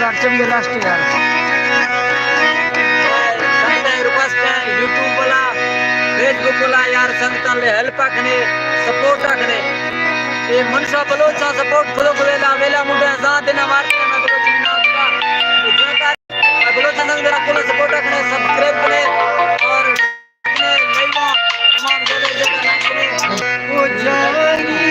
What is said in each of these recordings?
अडचण गेला असते यार यूट्यूब वाला फेसबुक वाला यार संगतांले हेल्प आखणे सपोर्ट आखणे ये मनसा बलोचा सपोर्ट खुलो खुलेला वेला मुंडे जा देना मारते ना बलोच ना बलोच संग जरा खुला सपोर्ट आखणे सब्सक्राइब करे और अपने लाइव तमाम जगह जगह वो जानी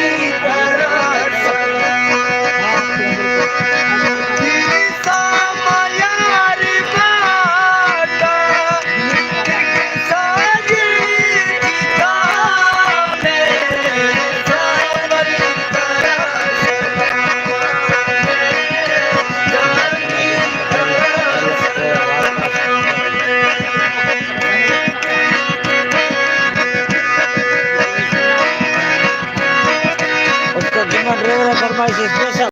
तरह ड्राइवर फरमाइश स्पेशल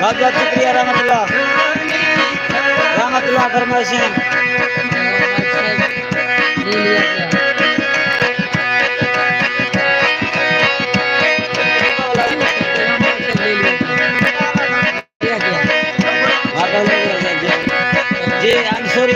बहुत शुक्रिया रहमतुल्लाह फरमाइशें जी आई एम सॉरी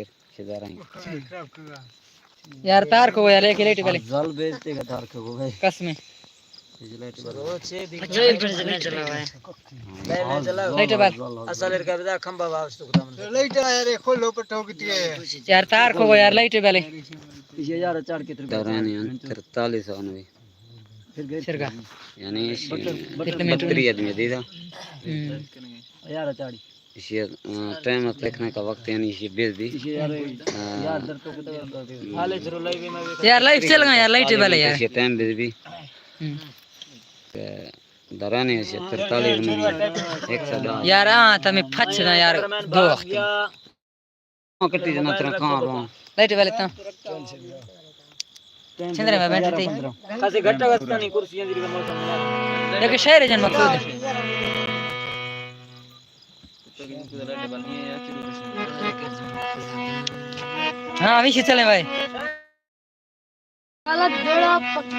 गिर खिदारा यार तार को यार लेके लाइट वाले जल बेचते का तार को भाई कसम लाइट लाइट बाल असल का बता खंबा वापस तो खुदा मन लाइट यार खोलो पर ठोकती है यार तार को यार लाइट वाले ये यार 4 कितने दौरानी 4390 फिर का यानी कितने मिनट 32 आदमी दे था यार 4 इसे टाइम देखने का वक्त यानी इसे बेच दी यार दर तो कितना हाले जरूर लाइव में यार लाइट चल गया यार लाइट वाले यार इसे टाइम बेच भी दरानी है 43 में 110 यार हां तमे फच ना यार दो वक्त कटी जना तेरा कहां रो लाइट वाले तो चंद्र में बैठते खासे घट्टा गस्ता नहीं कुर्सियां दी मौसम लेकिन शहर जन मकसूद हां अभी से चले भाई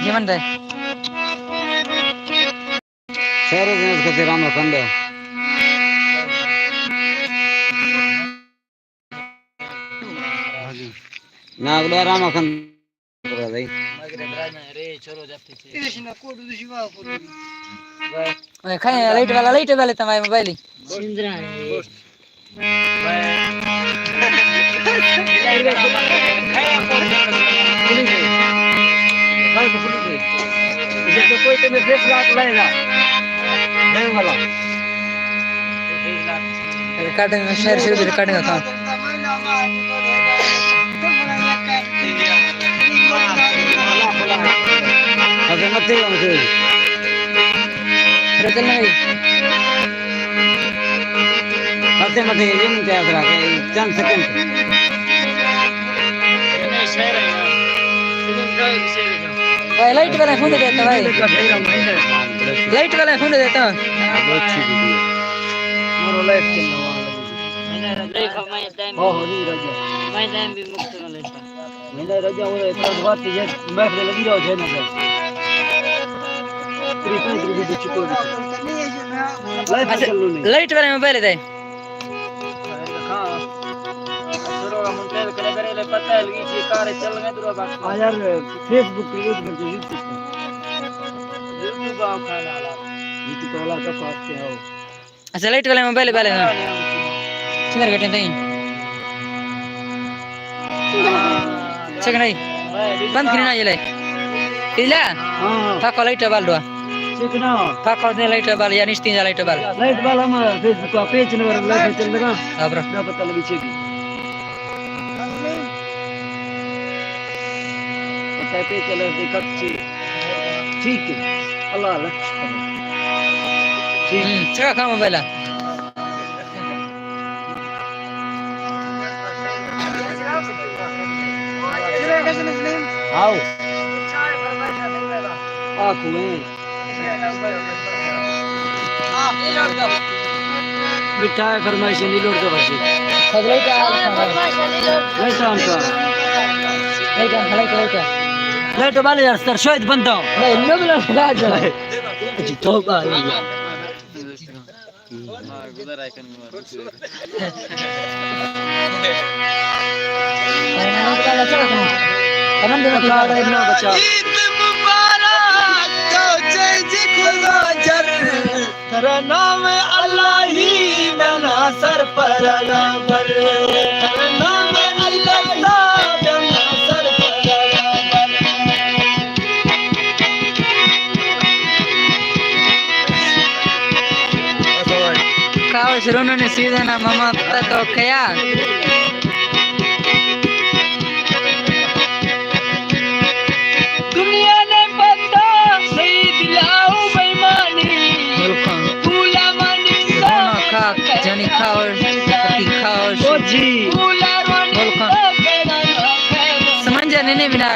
जीवन दे सारे दिन इसका से राम खंड ना अगला राम खंड करा भाई रे छोरो जाते छे कृष्ण कोड दुशिवा कोड ओए खाए लाइट वाले तुम्हारे मोबाइल सिंद्रा ये तो कोई तुम्हें 10 लाख लेगा देने वाला रिकॉर्डिंग में शेयर भी रिकॉर्डिंग होता अबे मत ही मुझे रतन नहीं मत ये नहीं क्या करा चंद सेकंड भाई लाइट वाला फोन देता भाई लाइट वाला फोन देता अच्छी वीडियो मोर लाइफ चल रहा है हो नहीं रजा मैं टाइम भी मुक्त कर लेता मैंने रजा वो इतना बात ये मैं लगी रहो है ना लाइट वाले मोबाइल दे पता है ये कार चल गए दूर बात यार फेसबुक पे यूज करते यूट्यूब आओ खाना वाला यूट्यूब वाला तो पास के आओ अच्छा लाइट वाले मोबाइल वाले ना किधर गए नहीं चेक नहीं बंद करना ये ले इला हां पाको लाइट वाल दो चेक ना पाको दे लाइट वाल या निश्चित लाइट वाल हम फेसबुक पे पेज नंबर लाइव चल लगा हां ब्रो ना पता लगी चेक पे चले देखत छी ठीक है अल्लाह अल्लाह ठीक चेक का मोबाइल आओ आखू में मिठाई फरमाइश नहीं लोड दो बस लाइट कैसा उनका लाइट लाइट वाले यार सर शायद बनता हूं नहीं नबला लाज जी तौबा गुदर आइकन में तेरा नाम अल्लाह ही बना सर पर लगावर तेरा नाम अल्लाह बना सर पर लगावर काव शुरू ने सीधा ना मामा पता तो क्या दुनिया ने बंदा सही दिलाओ बेईमानी भूला मानी का जानी खाओ पति खाओ जी भूला रोनी समझ जाने नहीं बिना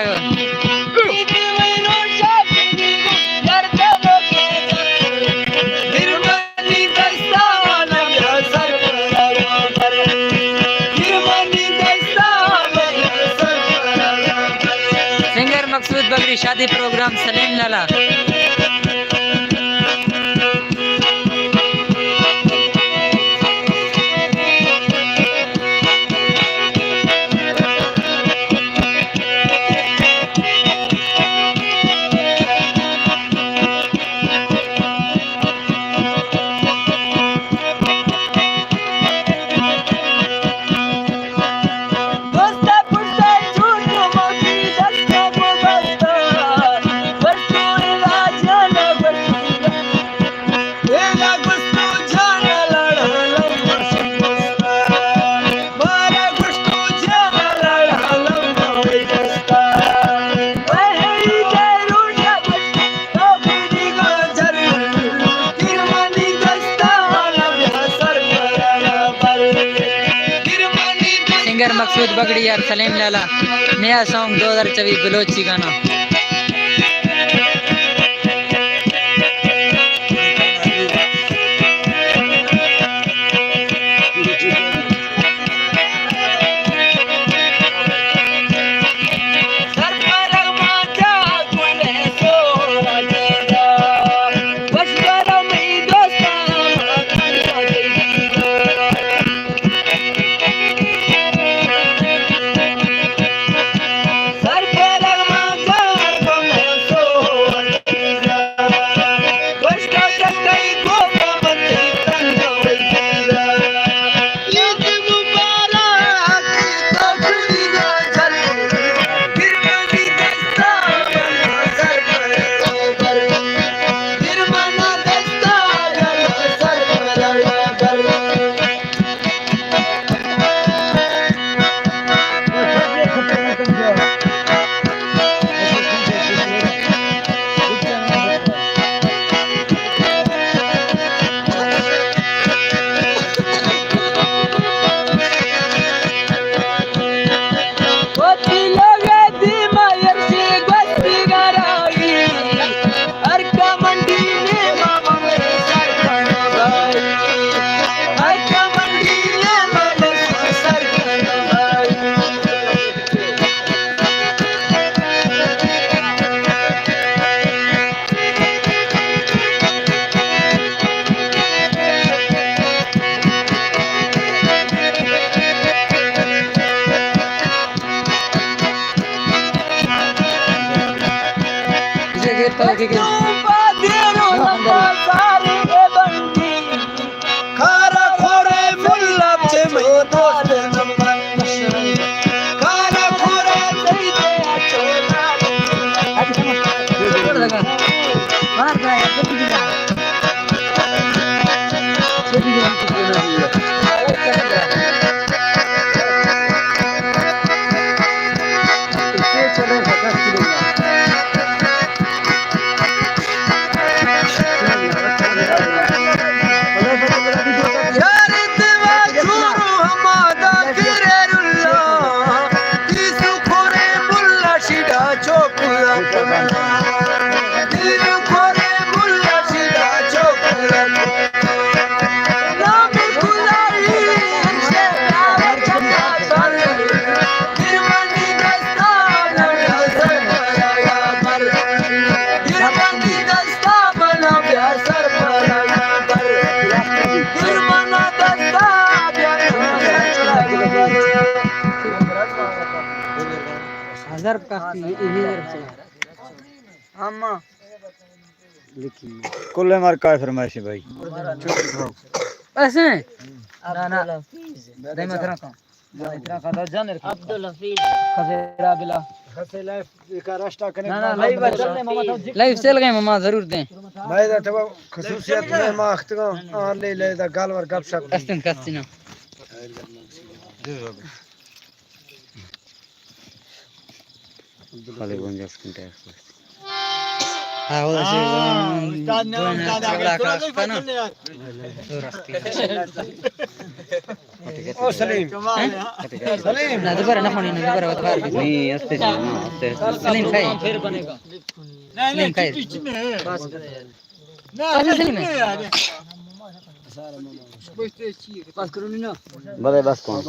सिंगर मकसूद बकरी शादी प्रोग्राम सलीम लाला मसूद बगड़ी यार सलीम लाला नया सॉन्ग 2024 बलोची गाना कुल्ले मार का फरमाइश है भाई ऐसे ना ना दे मत रखो इतना खाता जाने अब्दुल हफीज खसेरा बिला खसे लाइफ का रास्ता कने ना ना लाइव चल गए मामा जरूर दें भाई दा तो खसूसियत में माखत को ले ले दा गाल वर गप शप कस्तन कस्तिनो खाली 50 घंटे हाँ वो ऐसे ओ सलीम सलीम ना दोबारा ना खानी ना दोबारा दोबारा नहीं हंसते जाओ हंसते सलीम खाई फिर बनेगा सलीम खाई ना सलीम बस करो ना बस कौन